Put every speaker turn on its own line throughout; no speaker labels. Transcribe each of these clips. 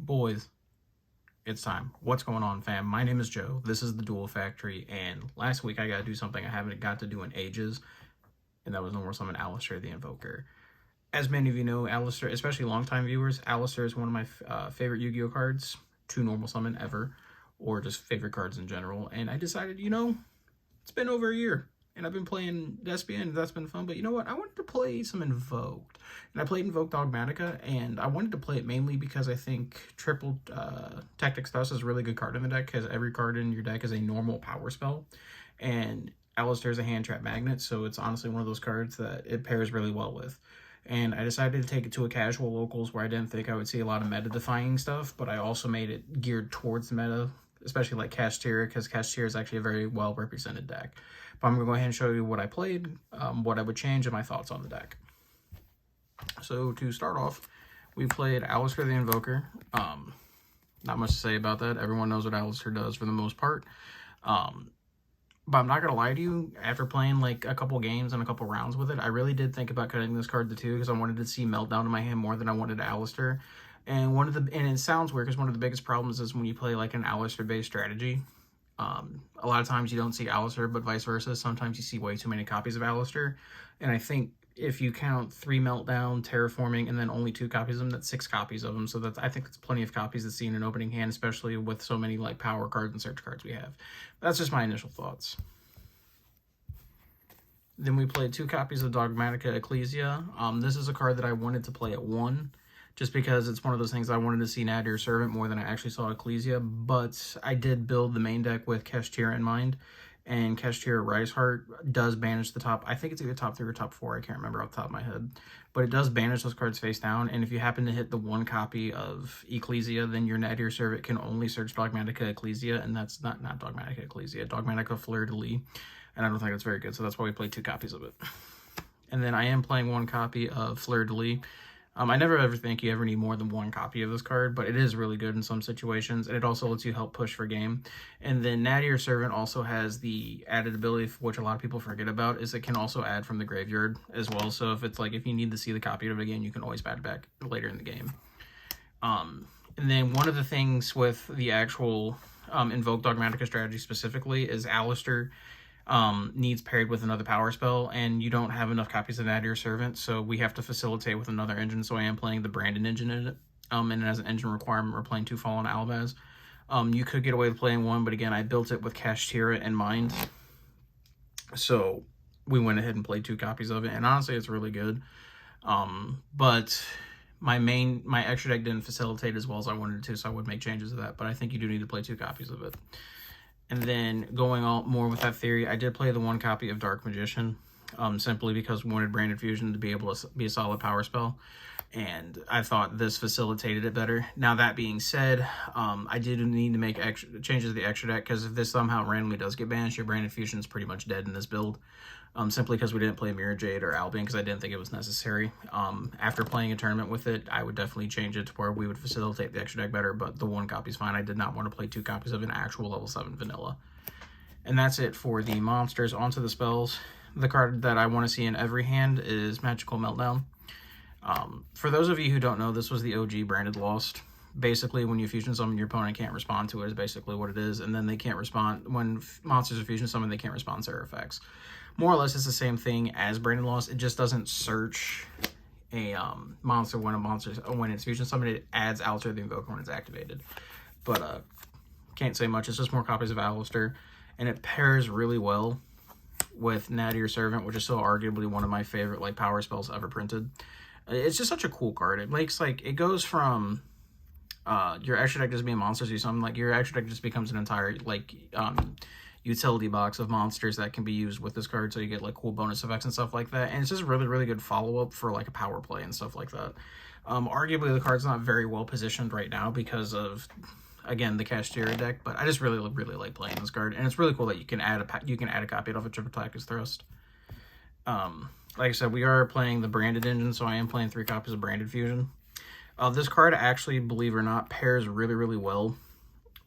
Boys, it's time. What's going on, fam? My name is Joe. This is the Duel Factory, and last week I got to do something I haven't got to do in ages, and that was no more summon Alistair the Invoker. As many of you know, Alistair, especially longtime viewers, Alistair is one of my favorite Yu-Gi-Oh cards to normal summon ever, or just favorite cards in general, and I decided, it's been over a year. And I've been playing Despia, and that's been fun. But you know what? I wanted to play some Invoked. And I played Invoked Dogmatika, and I wanted to play it mainly because I think Triple Tactics Thus is a really good card in the deck, because every card in your deck is a normal power spell. And Alistair's a hand trap magnet, so it's honestly one of those cards that it pairs really well with. And I decided to take it to a casual locals where I didn't think I would see a lot of meta-defying stuff, but I also made it geared towards the meta, especially like Kashtira, because Kashtira is actually a very well-represented deck. But I'm going to go ahead and show you what I played, what I would change, and my thoughts on the deck. So to start off, we played Alistair the Invoker. Not much to say about that. Everyone knows what Alistair does for the most part. But I'm not going to lie to you, after playing like a couple games and a couple rounds with it, I really did think about cutting this card to 2 because I wanted to see Meltdown in my hand more than I wanted Alistair. And it sounds weird because one of the biggest problems is when you play like an Alistair-based strategy. A lot of times you don't see Alistair, but vice versa. Sometimes you see way too many copies of Alistair. And I think if you count 3 Meltdown, Terraforming, and then only 2 copies of them, that's 6 copies of them. So I think that's plenty of copies to see in an opening hand, especially with so many like power cards and search cards we have. That's just my initial thoughts. Then we played 2 copies of Dogmatika Ecclesia. This is a card that I wanted to play at 1. Just because it's one of those things I wanted to see Nadir Servant more than I actually saw Ecclesia. But I did build the main deck with Kashtira in mind. And Kashtira Riseheart does banish the top. I think it's either top 3 or top 4. I can't remember off the top of my head. But it does banish those cards face down. And if you happen to hit the 1 copy of Ecclesia, then your Nadir Servant can only search Dogmatika Ecclesia. And that's not Dogmatika Ecclesia. Dogmatika Fleur-de-Lis. And I don't think it's very good. So that's why we played 2 copies of it. And then I am playing 1 copy of Fleur-de-Lis. I never ever think you ever need more than 1 copy of this card, but it is really good in some situations, and it also lets you help push for game. And then Nadir Servant also has the added ability, which a lot of people forget about, is it can also add from the graveyard as well. So if it's like, if you need to see the copy of it again, you can always add it back later in the game. And then one of the things with the actual Invoked Dogmatika strategy specifically is Alistair needs paired with another power spell, and you don't have enough copies of Nadir Servant, so we have to facilitate with another engine. So I am playing the Brandon engine in it, and as an engine requirement, we're playing 2 Fallen Alabaz. You could get away with playing 1, but again, I built it with Kashtira in mind, so we went ahead and played 2 copies of it, and honestly, it's really good. But my extra deck didn't facilitate as well as I wanted it to, so I would make changes to that, but I think you do need to play 2 copies of it. And then going on more with that theory, I did play the 1 copy of Dark Magician, simply because we wanted Branded Fusion to be able to be a solid power spell, and I thought this facilitated it better. Now, that being said, I did need to make changes to the extra deck, because if this somehow randomly does get banished, your Branded Fusion is pretty much dead in this build, simply because we didn't play Mirror Jade or Albion, because I didn't think it was necessary. After playing a tournament with it, I would definitely change it to where we would facilitate the extra deck better, but the 1 copy is fine. I did not want to play 2 copies of an actual level 7 vanilla. And that's it for the monsters. Onto the spells. The card that I want to see in every hand is Magical Meltdown. For those of you who don't know, this was the OG branded Lost. Basically, when you fusion summon, your opponent can't respond to it, is basically what it is, and then they can't respond. When monsters are fusion summoned, they can't respond to their effects. More or less, it's the same thing as Branded Lost. It just doesn't search a monster when it's fusion summoned. It adds Alistair the Invoker when it's activated. But can't say much. It's just more copies of Alistair, and it pairs really well with Nadir Servant, which is still arguably one of my favorite like power spells ever printed. It's just such a cool card. It makes it goes from your extra deck just being monsters or something, like your extra deck just becomes an entire utility box of monsters that can be used with this card, so you get like cool bonus effects and stuff like that, and it's just really good follow-up for like a power play and stuff like that. Arguably the card's not very well positioned right now because of, again, the Kashtira deck, but I just really like playing this card, and it's really cool that you can add a copy of a Triple Tactics Thrust. Like I said, we are playing the Branded engine, so I am playing 3 copies of Branded Fusion. This card actually, believe it or not, pairs really well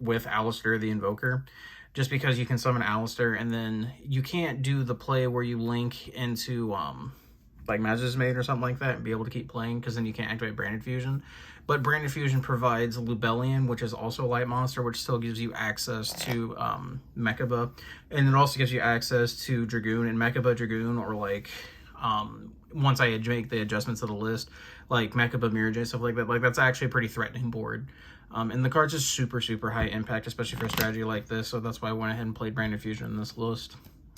with Alistair the Invoker, just because you can summon Alistair, and then you can't do the play where you link into like Magic's Maid or something like that and be able to keep playing, because then you can't activate Branded Fusion. But Branded Fusion provides Lubellion, which is also a light monster, which still gives you access to Mechaba. And it also gives you access to Dragoon and Mechaba Dragoon, or like once I make the adjustments to the list, like Mechaba Mirage, stuff like that. Like, that's actually a pretty threatening board. And the card's just super, super high impact, especially for a strategy like this. So that's why I went ahead and played Branded Fusion in this list.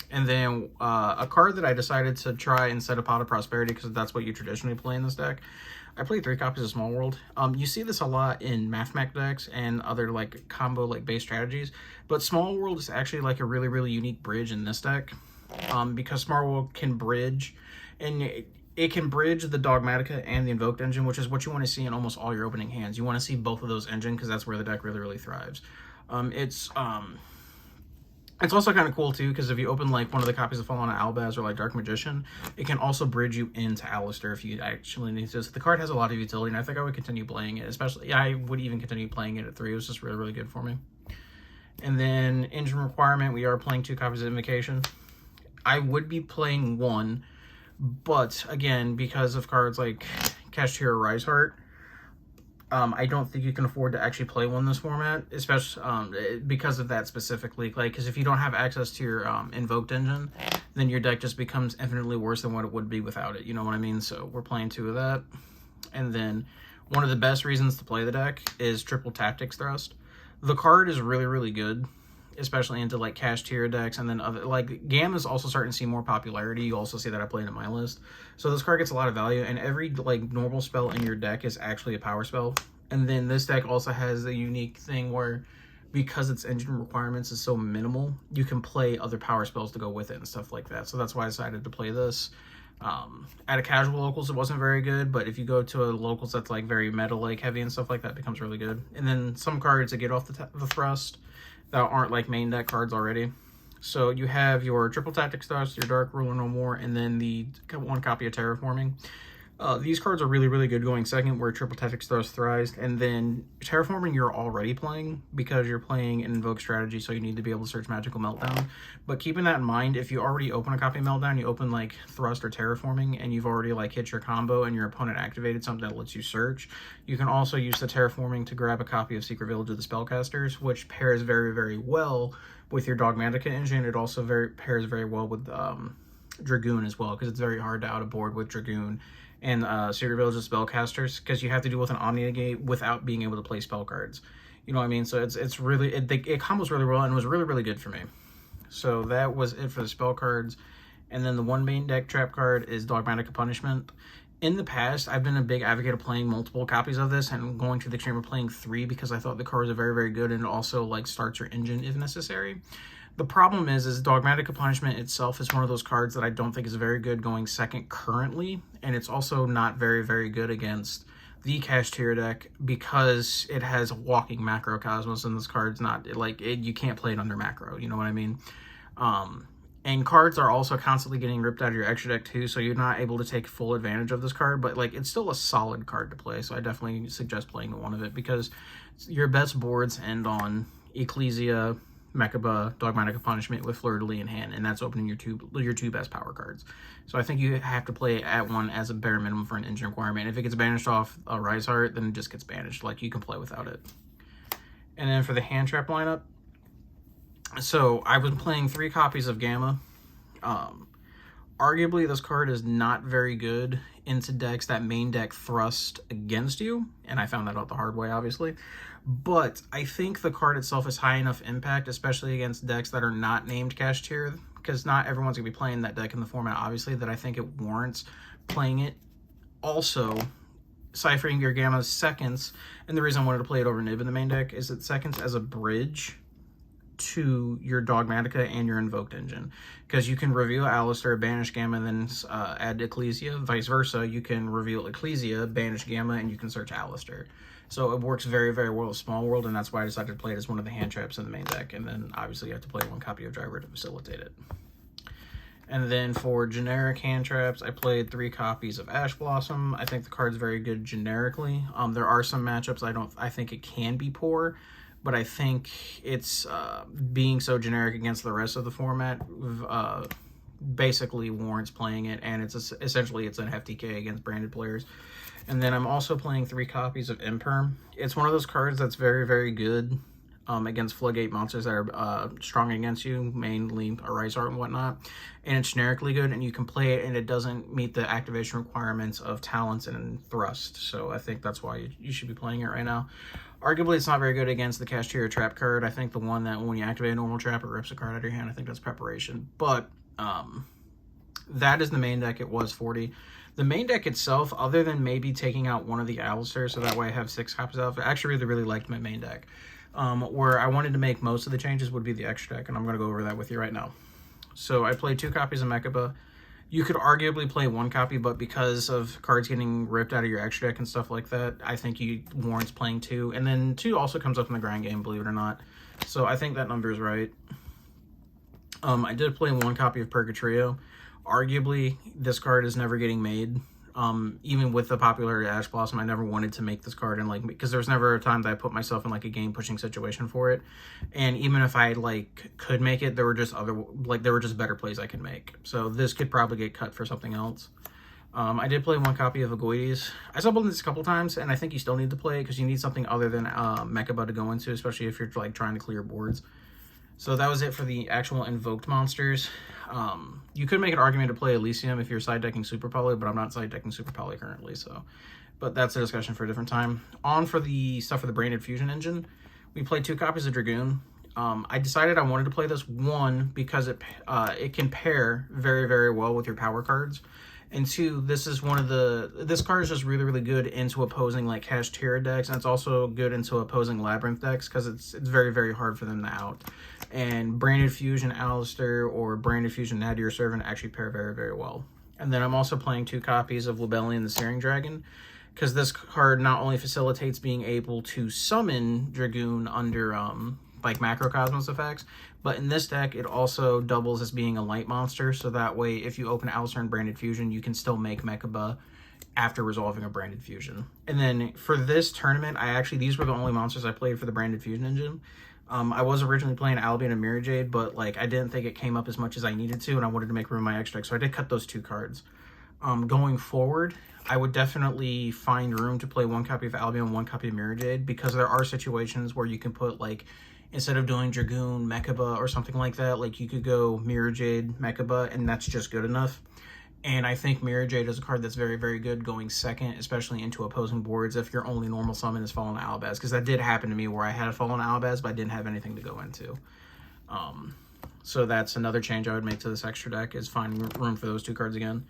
And then a card that I decided to try instead of Pot of Prosperity, because that's what you traditionally play in this deck. I played 3 copies of Small World. You see this a lot in Math Mech decks and other like combo like base strategies, but Small World is actually like a really, really unique bridge in this deck, because Small World can bridge, and it can bridge the Dogmatika and the Invoked engine, which is what you want to see in almost all your opening hands. You want to see both of those engines because that's where the deck really, really thrives. It's also kind of cool too, because if you open like one of the copies of Fallen Albaz or like Dark Magician, it can also bridge you into Alistair if you actually need to. So the card has a lot of utility, and I think I would continue playing it. Especially, I would even continue playing it at 3. It was just really, really good for me. And then engine requirement, we are playing 2 copies of Invocation. I would be playing 1, but again, because of cards like Kashtira Rise Heart, I don't think you can afford to actually play 1 in this format, especially because of that specifically. Like, because if you don't have access to your Invoked engine, then your deck just becomes infinitely worse than what it would be without it. You know what I mean? So we're playing 2 of that. And then one of the best reasons to play the deck is Triple Tactics Thrust. The card is really, really good, especially into like Kashtira decks, and then other like Gamma is also starting to see more popularity. You also see that I played in my list. So this card gets a lot of value, and every like normal spell in your deck is actually a power spell. And then this deck also has a unique thing where, because its engine requirements is so minimal, you can play other power spells to go with it and stuff like that. So that's why I decided to play this. At a casual locals, it wasn't very good, but if you go to a locals that's like very meta like heavy and stuff like that, it becomes really good. And then some cards that get off the thrust that aren't like main deck cards already. So you have your Triple Tactics Thrust, your Dark Ruler No More, and then the 1 copy of Terraforming. These cards are really, really good going second, where Triple Tactics Thrust thrives. And then Terraforming you're already playing because you're playing an Invoked strategy, so you need to be able to search Magical Meltdown. But keeping that in mind, if you already open a copy of Meltdown, you open like Thrust or Terraforming, and you've already like hit your combo and your opponent activated something that lets you search, you can also use the Terraforming to grab a copy of Secret Village of the Spellcasters, which pairs very, very well with your Dogmatika engine. It also pairs very well with Dragoon as well, because it's very hard to out a board with Dragoon and Secret Village of Spellcasters, because you have to deal with an Omni Negate without being able to play spell cards. You know what I mean? So it's really, it combos really well, and was really, really good for me. So that was it for the spell cards. And then the 1 main deck trap card is Dogmatika Punishment. In the past, I've been a big advocate of playing multiple copies of this and going to the extreme of playing 3, because I thought the cards are very, very good, and it also like starts your engine if necessary. The problem is Dogmatika Punishment itself is one of those cards that I don't think is very good going second currently, and it's also not very, very good against the Kashtira deck because it has walking Macrocosmos, and this card's not, like, you can't play it under macro, you know what I mean? And cards are also constantly getting ripped out of your extra deck too, so you're not able to take full advantage of this card, but like, it's still a solid card to play, so I definitely suggest playing 1 of it, because your best boards end on Ecclesia, Mechaba, Dogmatika Punishment with Fleur-de-Lis in hand, and that's opening your two best power cards. So I think you have to play it at 1 as a bare minimum for an engine requirement. If it gets banished off a Rise Heart, then it just gets banished. Like, you can play without it. And then for the hand trap lineup, so I was playing 3 copies of Gamma. Arguably, this card is not very good into decks that main deck thrust against you, and I found that out the hard way, obviously. But I think the card itself is high enough impact, especially against decks that are not named Kashtira, because not everyone's going to be playing that deck in the format, obviously, that I think it warrants playing it. Also, ciphering your Gamma's seconds, and the reason I wanted to play it over Nib in the main deck is that seconds as a bridge to your Dogmatika and your Invoked engine, because you can reveal Alistair, banish Gamma, and then add Ecclesia. Vice versa, you can reveal Ecclesia, banish Gamma, and you can search Alistair. So it works very, very well with Small World, and that's why I decided to play it as one of the hand traps in the main deck. And then obviously you have to play 1 copy of Driver to facilitate it. And then for generic hand traps, I played 3 copies of Ash Blossom. I think the card's very good generically. There are some matchups I think it can be poor, but I think it's being so generic against the rest of the format basically warrants playing it, and it's essentially a hefty K against branded players. And then I'm also playing 3 copies of Imperm. It's one of those cards that's very, very good against Floodgate monsters that are strong against you, mainly Arise Art and whatnot. And it's generically good, and you can play it, and it doesn't meet the activation requirements of Talents and Thrust. So I think that's why you should be playing it right now. Arguably, it's not very good against the Cashier Trap card. I think the one that when you activate a normal trap, it rips a card out of your hand. I think that's Preparation. But that is the main deck. It was 40. The main deck itself, other than maybe taking out one of the Alistair, so that way I have 6 copies of it, I actually really, really liked my main deck. Where I wanted to make most of the changes would be the extra deck, and I'm going to go over that with you right now. So I played 2 copies of Mechaba. You could arguably play 1 copy, but because of cards getting ripped out of your extra deck and stuff like that, I think you warrants playing 2. And then 2 also comes up in the grind game, believe it or not. So I think that number is right. I did play 1 copy of Purgatrio. Arguably, this card is never getting made. Even with the popularity of Ash Blossom, I never wanted to make this card, and like, because there was never a time that I put myself in like a game pushing situation for it. And even if I like could make it, there were just better plays I could make. So this could probably get cut for something else. I did play 1 copy of Agoides. I stumbled this a couple times, and I think you still need to play it because you need something other than Mechaba to go into, especially if you're like trying to clear boards. So that was it for the actual Invoked monsters. You could make an argument to play Elysium if you're side decking Super Poly, but I'm not side decking Super Poly currently, so. But that's a discussion for a different time. On for the stuff for the Branded Fusion engine. We played 2 copies of Dragoon. I decided I wanted to play this, 1, because it can pair very, very well with your power cards. And 2, this card is just really, really good into opposing like Kashtira decks, and it's also good into opposing Labyrinth decks because it's very, very hard for them to out. And Branded Fusion Alistair or Branded Fusion Nadir Servant actually pair very, very well. And then I'm also playing 2 copies of Libellion the Searing Dragon, because this card not only facilitates being able to summon Dragoon under like Macrocosmos effects, but in this deck it also doubles as being a light monster, so that way if you open Alistair and Branded Fusion, you can still make Mechaba after resolving a Branded Fusion. And then for this tournament, these were the only monsters I played for the Branded Fusion engine. I was originally playing Albion and Mirajade, but like I didn't think it came up as much as I needed to, and I wanted to make room in my extra deck, so I did cut those 2 cards. Going forward, I would definitely find room to play 1 copy of Albion, 1 copy of Mirajade, because there are situations where you can put like, instead of doing Dragoon, Mechaba, or something like that, like you could go Mirajade, Mechaba, and that's just good enough. And I think Mirajade is a card that's very, very good going second, especially into opposing boards if your only normal summon is Fallen Alabaz, because that did happen to me where I had a Fallen Alabaz, but I didn't have anything to go into. So that's another change I would make to this extra deck, is finding room for those 2 cards again.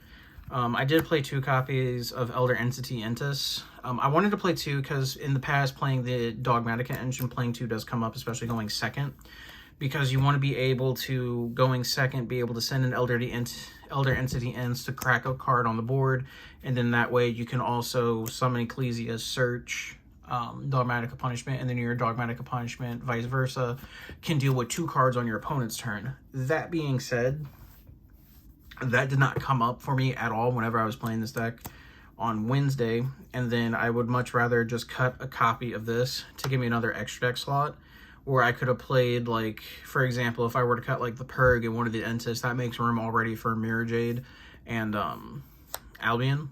I did play 2 copies of Elder Entity Entis. I wanted to play 2 because in the past, playing the Dogmatika engine, playing 2 does come up, especially going second, because you want to be able to, going second, be able to send an Elder Entity Ents to crack a card on the board, and then that way you can also summon Ecclesia, search Dogmatika Punishment, and then your Dogmatika Punishment, vice versa, can deal with 2 cards on your opponent's turn. That being said, that did not come up for me at all whenever I was playing this deck on Wednesday, and then I would much rather just cut a copy of this to give me another extra deck slot, where I could have played, like, for example, if I were to cut like the Purg and one of the Entis, that makes room already for Mirajade and Albion.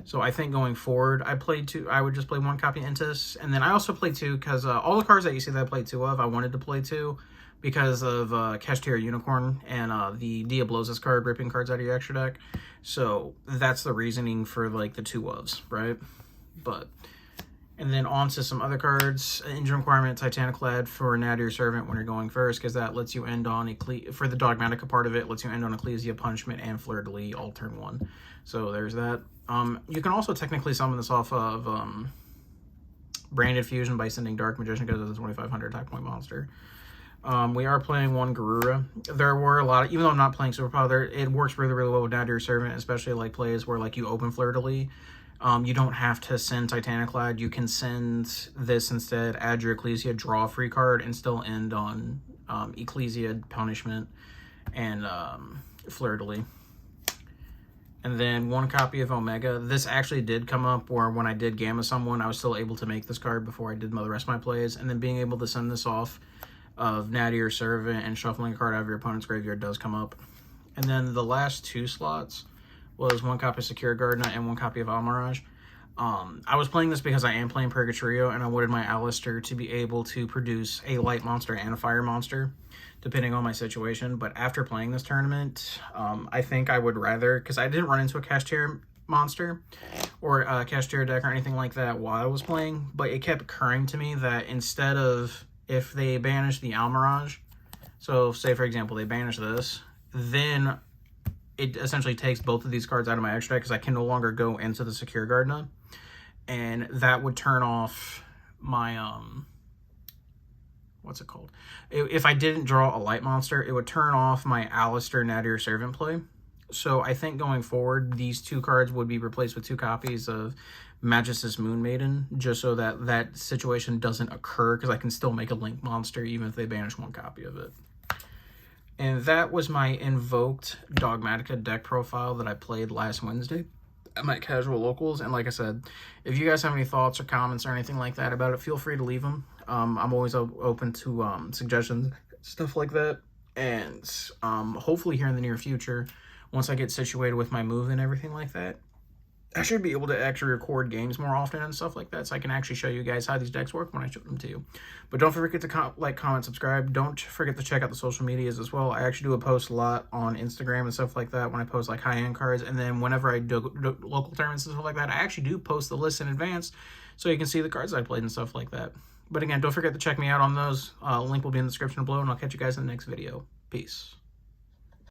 So I think going forward, I would just play 1 copy Entis, and then I also played 2 because all the cards that you see that I played 2 of, I wanted to play 2 because of Kashtira Unicorn and the Diablosis card ripping cards out of your extra deck. So that's the reasoning for like the 2 ofs, right? And then on to some other cards. Engine requirement, Titaniclad for Nadir Servant when you're going first, because that lets you end on, for the Dogmatika part of it, lets you end on Ecclesia, Punishment, and Fleur de Lis all turn 1. So there's that. You can also technically summon this off of Branded Fusion by sending Dark Magician, because it's a 2500 attack point monster. We are playing 1 Garura. There were a lot of, even though I'm not playing Super Power, it works really, really well with Nadir Servant, especially like plays where like you open Fleur de Lis. You don't have to send Titaniclad. You can send this instead, add your Ecclesia, draw a free card, and still end on Ecclesia, Punishment, and Fleur de Lis. And then 1 copy of Omega. This actually did come up where when I did Gamma someone, I was still able to make this card before I did the rest of my plays. And then being able to send this off of Nadir Servant and shuffling a card out of your opponent's graveyard does come up. And then the last 2 slots was 1 copy of Secure Gardener and 1 copy of Almirage. I was playing this because I am playing Purgatorio, and I wanted my Alistair to be able to produce a light monster and a fire monster, depending on my situation. But after playing this tournament, I think I would rather, because I didn't run into a Kashtira monster or a Kashtira deck or anything like that while I was playing, but it kept occurring to me that instead of, if they banish the Almirage, so say for example they banish this, then it essentially takes both of these cards out of my extra deck because I can no longer go into the Secure Gardener. And that would turn off my, what's it called? If I didn't draw a light monster, it would turn off my Alistair Nadir Servant play. So I think going forward, these two cards would be replaced with 2 copies of Magistus Moon Maiden, just so that that situation doesn't occur, because I can still make a Link monster even if they banish 1 copy of it. And that was my Invoked Dogmatika deck profile that I played last Wednesday at my casual locals. And like I said, if you guys have any thoughts or comments or anything like that about it, feel free to leave them. I'm always open to suggestions, stuff like that. And hopefully here in the near future, once I get situated with my move and everything like that, I should be able to actually record games more often and stuff like that, so I can actually show you guys how these decks work when I show them to you. But don't forget to like, comment, subscribe. Don't forget to check out the social medias as well. I actually do a post a lot on Instagram and stuff like that when I post like high-end cards, and then whenever I do local tournaments and stuff like that, I actually do post the list in advance so you can see the cards I played and stuff like that. But again, don't forget to check me out on those. Link will be in the description below, and I'll catch you guys in the next video. Peace.